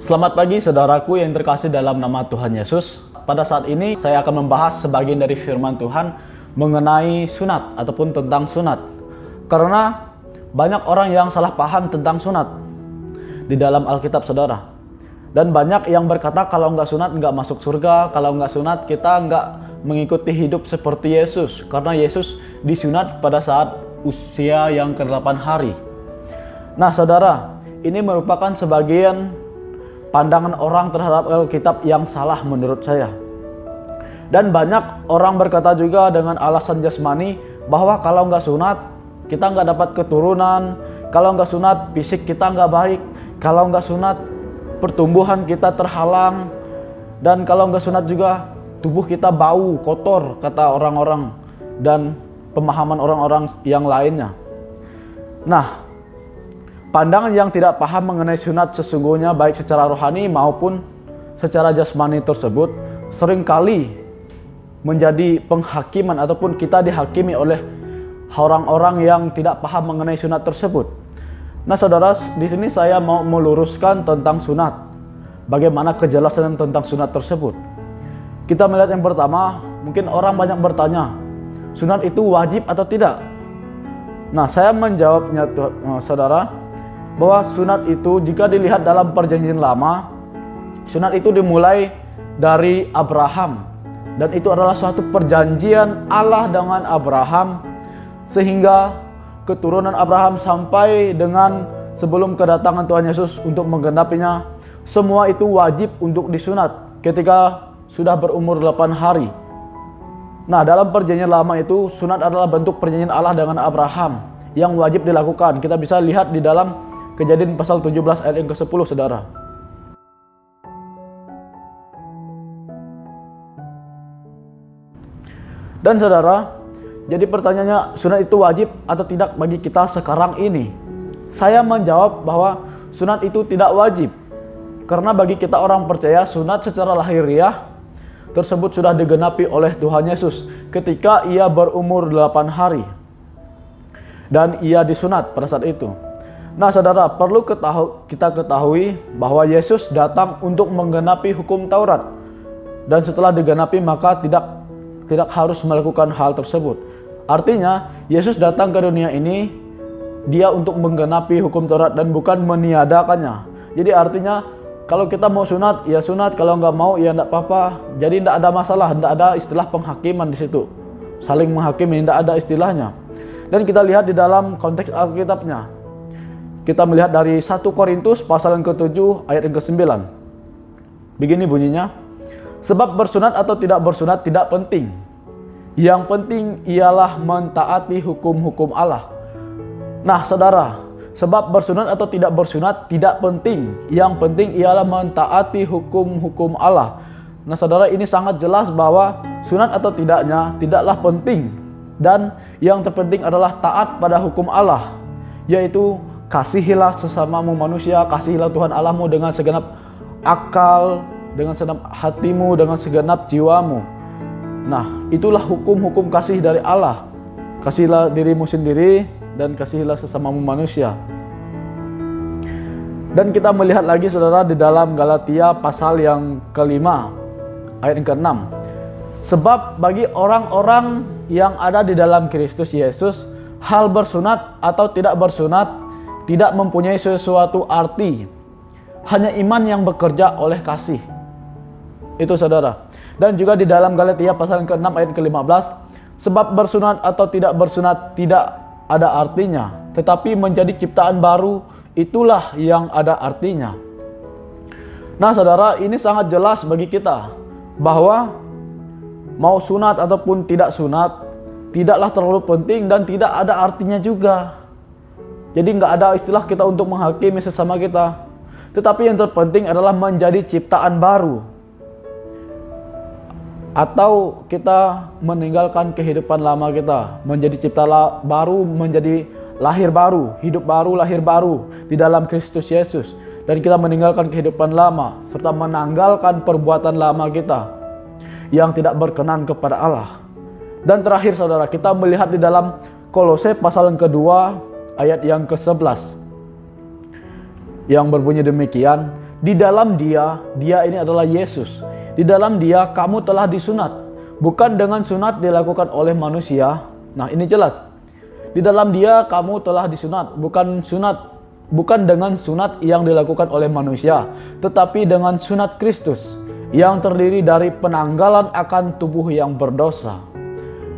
Selamat pagi saudaraku yang terkasih dalam nama Tuhan Yesus. Pada saat ini saya akan membahas sebagian dari firman Tuhan mengenai sunat ataupun tentang sunat. Karena banyak orang yang salah paham tentang sunat di dalam Alkitab saudara. Dan banyak yang berkata kalau nggak sunat nggak masuk surga, kalau nggak sunat kita nggak mengikuti hidup seperti Yesus. Karena Yesus disunat pada saat usia yang ke-8 hari. Nah saudara, ini merupakan sebagian pandangan orang terhadap Alkitab yang salah menurut saya. Dan banyak orang berkata juga dengan alasan jasmani bahwa kalau nggak sunat kita nggak dapat keturunan, kalau nggak sunat fisik kita nggak baik, kalau nggak sunat pertumbuhan kita terhalang, dan kalau nggak sunat juga tubuh kita bau, kotor, kata orang-orang dan pemahaman orang-orang yang lainnya. Nah, pandangan yang tidak paham mengenai sunat sesungguhnya baik secara rohani maupun secara jasmani tersebut seringkali menjadi penghakiman ataupun kita dihakimi oleh orang-orang yang tidak paham mengenai sunat tersebut. Nah saudara, di sini saya mau meluruskan tentang sunat. Bagaimana kejelasan tentang sunat tersebut. Kita melihat yang pertama, mungkin orang banyak bertanya, sunat itu wajib atau tidak? Nah saya menjawabnya saudara, bahwa sunat itu jika dilihat dalam perjanjian lama, sunat itu dimulai dari Abraham, dan itu adalah suatu perjanjian Allah dengan Abraham sehingga keturunan Abraham sampai dengan sebelum kedatangan Tuhan Yesus untuk menggenapinya, semua itu wajib untuk disunat ketika sudah berumur 8 hari. Nah dalam perjanjian lama itu sunat adalah bentuk perjanjian Allah dengan Abraham yang wajib dilakukan. Kita bisa lihat di dalam Kejadian pasal 17 ayat yang ke-10 saudara. Dan saudara, jadi pertanyaannya sunat itu wajib atau tidak bagi kita sekarang ini? Saya menjawab bahwa sunat itu tidak wajib. Karena bagi kita orang percaya sunat secara lahiriah tersebut sudah digenapi oleh Tuhan Yesus ketika ia berumur 8 hari. Dan ia disunat pada saat itu. Nah saudara, perlu kita ketahui bahwa Yesus datang untuk menggenapi hukum Taurat. Dan setelah digenapi maka tidak harus melakukan hal tersebut. Artinya Yesus datang ke dunia ini dia untuk menggenapi hukum Taurat dan bukan meniadakannya. Jadi artinya kalau kita mau sunat ya sunat, kalau nggak mau ya enggak apa-apa. Jadi tidak ada masalah, tidak ada istilah penghakiman di situ. Saling menghakimi, tidak ada istilahnya. Dan kita lihat di dalam konteks Alkitabnya. Kita melihat dari 1 Korintus pasal yang ke-7 ayat yang ke-9. Begini bunyinya. Sebab bersunat atau tidak bersunat tidak penting. Yang penting ialah mentaati hukum-hukum Allah. Nah saudara, sebab bersunat atau tidak bersunat tidak penting. Yang penting ialah mentaati hukum-hukum Allah. Nah saudara, ini sangat jelas bahwa sunat atau tidaknya tidaklah penting. Dan yang terpenting adalah taat pada hukum Allah. Yaitu kasihilah sesamamu manusia, kasihilah Tuhan Allahmu dengan segenap akal, dengan segenap hatimu, dengan segenap jiwamu. Nah, itulah hukum-hukum kasih dari Allah. Kasihilah dirimu sendiri dan kasihilah sesamamu manusia. Dan kita melihat lagi saudara di dalam Galatia pasal yang ke-5 ayat yang ke-6. Sebab bagi orang-orang yang ada di dalam Kristus Yesus, hal bersunat atau tidak bersunat tidak mempunyai sesuatu arti. Hanya iman yang bekerja oleh kasih. Itu saudara. Dan juga di dalam Galatia pasal ke-6 ayat ke-15. Sebab bersunat atau tidak bersunat tidak ada artinya. Tetapi menjadi ciptaan baru itulah yang ada artinya. Nah saudara, ini sangat jelas bagi kita. Bahwa mau sunat ataupun tidak sunat tidaklah terlalu penting dan tidak ada artinya juga. Jadi nggak ada istilah kita untuk menghakimi sesama kita. Tetapi yang terpenting adalah menjadi ciptaan baru. Atau kita meninggalkan kehidupan lama kita. Menjadi cipta baru, menjadi lahir baru, hidup baru, lahir baru di dalam Kristus Yesus. Dan kita meninggalkan kehidupan lama. Serta menanggalkan perbuatan lama kita yang tidak berkenan kepada Allah. Dan terakhir saudara, kita melihat di dalam Kolose pasal yang kedua ayat yang ke-11 yang berbunyi demikian, Di dalam dia ini adalah Yesus. Di dalam dia kamu telah disunat, bukan dengan sunat dilakukan oleh manusia. Nah, ini jelas. Di dalam dia kamu telah disunat, bukan dengan sunat yang dilakukan oleh manusia, tetapi dengan sunat Kristus yang terdiri dari penanggalan akan tubuh yang berdosa.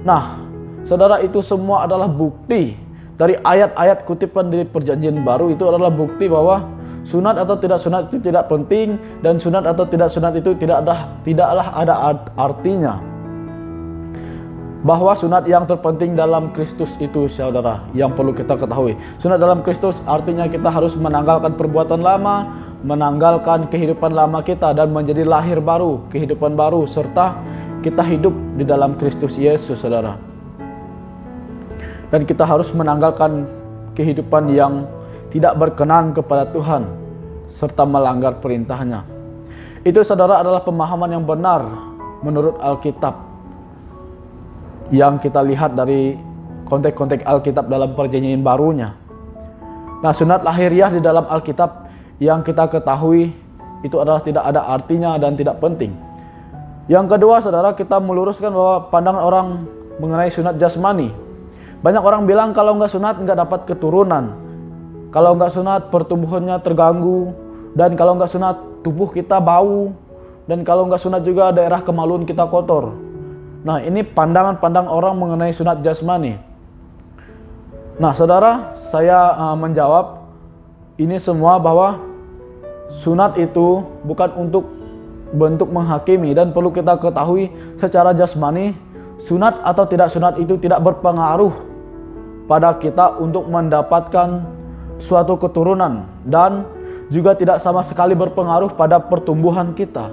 Nah, saudara, itu semua adalah bukti dari ayat-ayat kutipan di Perjanjian Baru. Itu adalah bukti bahwa sunat atau tidak sunat itu tidak penting, dan sunat atau tidak sunat itu tidaklah ada artinya. Bahwa sunat yang terpenting dalam Kristus itu, saudara, yang perlu kita ketahui. Sunat dalam Kristus artinya kita harus menanggalkan perbuatan lama, menanggalkan kehidupan lama kita, dan menjadi lahir baru, kehidupan baru, serta kita hidup di dalam Kristus Yesus, saudara. Dan kita harus menanggalkan kehidupan yang tidak berkenan kepada Tuhan, serta melanggar perintahnya. Itu, saudara, adalah pemahaman yang benar menurut Alkitab, yang kita lihat dari konteks-konteks Alkitab dalam Perjanjian Barunya. Nah, sunat lahiriah di dalam Alkitab yang kita ketahui itu adalah tidak ada artinya dan tidak penting. Yang kedua, saudara, kita meluruskan bahwa pandangan orang mengenai sunat jasmani. Banyak orang bilang kalau nggak sunat nggak dapat keturunan, kalau nggak sunat pertumbuhannya terganggu, dan kalau nggak sunat tubuh kita bau, dan kalau nggak sunat juga daerah kemaluan kita kotor. Nah, ini pandangan-pandangan orang mengenai sunat jasmani. Nah, saudara, saya menjawab ini semua bahwa sunat itu bukan untuk bentuk menghakimi, dan perlu kita ketahui secara jasmani, sunat atau tidak sunat itu tidak berpengaruh pada kita untuk mendapatkan suatu keturunan, dan juga tidak sama sekali berpengaruh pada pertumbuhan kita,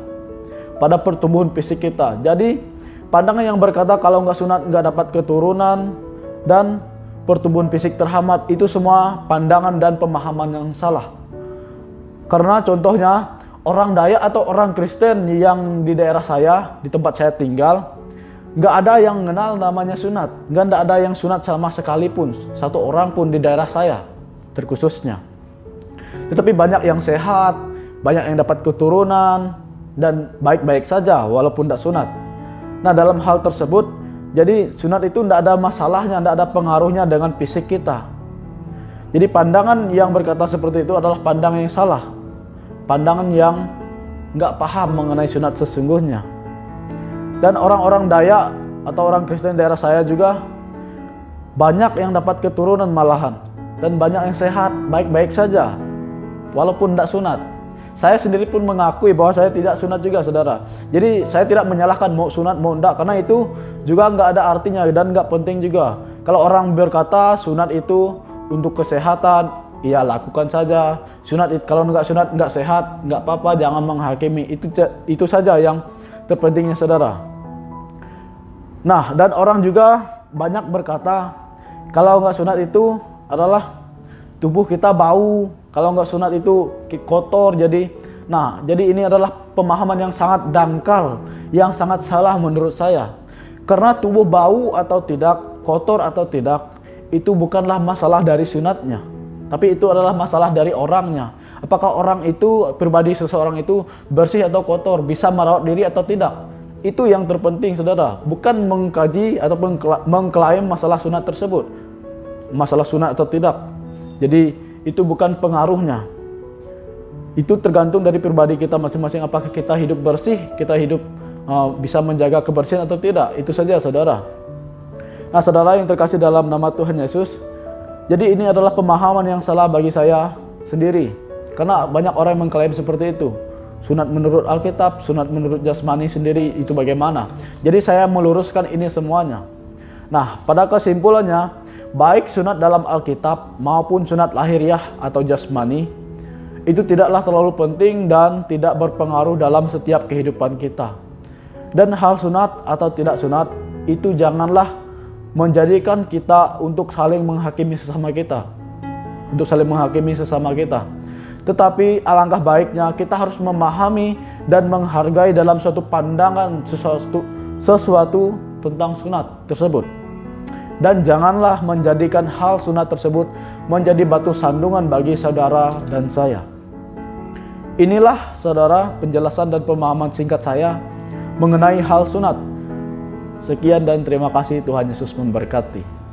pada pertumbuhan fisik kita. Jadi pandangan yang berkata kalau nggak sunat nggak dapat keturunan dan pertumbuhan fisik terhambat, itu semua pandangan dan pemahaman yang salah. Karena contohnya orang Dayak atau orang Kristen yang di daerah saya, di tempat saya tinggal, nggak ada yang kenal namanya sunat, nggak ada yang sunat sama sekalipun, satu orang pun di daerah saya terkhususnya. Tetapi banyak yang sehat, banyak yang dapat keturunan, dan baik-baik saja walaupun tidak sunat. Nah, dalam hal tersebut, jadi sunat itu tidak ada masalahnya, tidak ada pengaruhnya dengan fisik kita. Jadi pandangan yang berkata seperti itu adalah pandangan yang salah, pandangan yang nggak paham mengenai sunat sesungguhnya. Dan orang-orang Dayak atau orang Kristen daerah saya juga banyak yang dapat keturunan malahan, dan banyak yang sehat, baik-baik saja walaupun tidak sunat. Saya sendiri pun mengakui bahwa saya tidak sunat juga, saudara. Jadi saya tidak menyalahkan mau sunat mau tidak, karena itu juga nggak ada artinya dan nggak penting juga. Kalau orang berkata sunat itu untuk kesehatan, ya lakukan saja. Sunat kalau nggak sunat nggak sehat, nggak apa-apa, jangan menghakimi. Itu saja yang terpentingnya, saudara. Nah, dan orang juga banyak berkata kalau nggak sunat itu adalah tubuh kita bau, kalau nggak sunat itu kotor. Jadi ini adalah pemahaman yang sangat dangkal, yang sangat salah menurut saya. Karena tubuh bau atau tidak, kotor atau tidak, itu bukanlah masalah dari sunatnya, tapi itu adalah masalah dari orangnya. Apakah orang itu, pribadi seseorang itu bersih atau kotor, bisa merawat diri atau tidak. Itu yang terpenting, saudara. Bukan mengkaji ataupun mengklaim masalah sunat tersebut, masalah sunat atau tidak. Jadi itu bukan pengaruhnya. Itu tergantung dari pribadi kita masing-masing, apakah kita hidup bersih, kita hidup bisa menjaga kebersihan atau tidak. Itu saja, saudara. Nah, saudara yang terkasih dalam nama Tuhan Yesus, jadi ini adalah pemahaman yang salah bagi saya sendiri. Karena banyak orang yang mengklaim seperti itu. Sunat menurut Alkitab, sunat menurut jasmani sendiri, itu bagaimana? Jadi saya meluruskan ini semuanya. Nah, pada kesimpulannya, baik sunat dalam Alkitab maupun sunat lahiriah atau jasmani, itu tidaklah terlalu penting dan tidak berpengaruh dalam setiap kehidupan kita. Dan hal sunat atau tidak sunat, itu janganlah menjadikan kita untuk saling menghakimi sesama kita. Tetapi alangkah baiknya kita harus memahami dan menghargai dalam suatu pandangan sesuatu tentang sunat tersebut. Dan janganlah menjadikan hal sunat tersebut menjadi batu sandungan bagi saudara dan saya. Inilah saudara penjelasan dan pemahaman singkat saya mengenai hal sunat. Sekian dan terima kasih, Tuhan Yesus memberkati.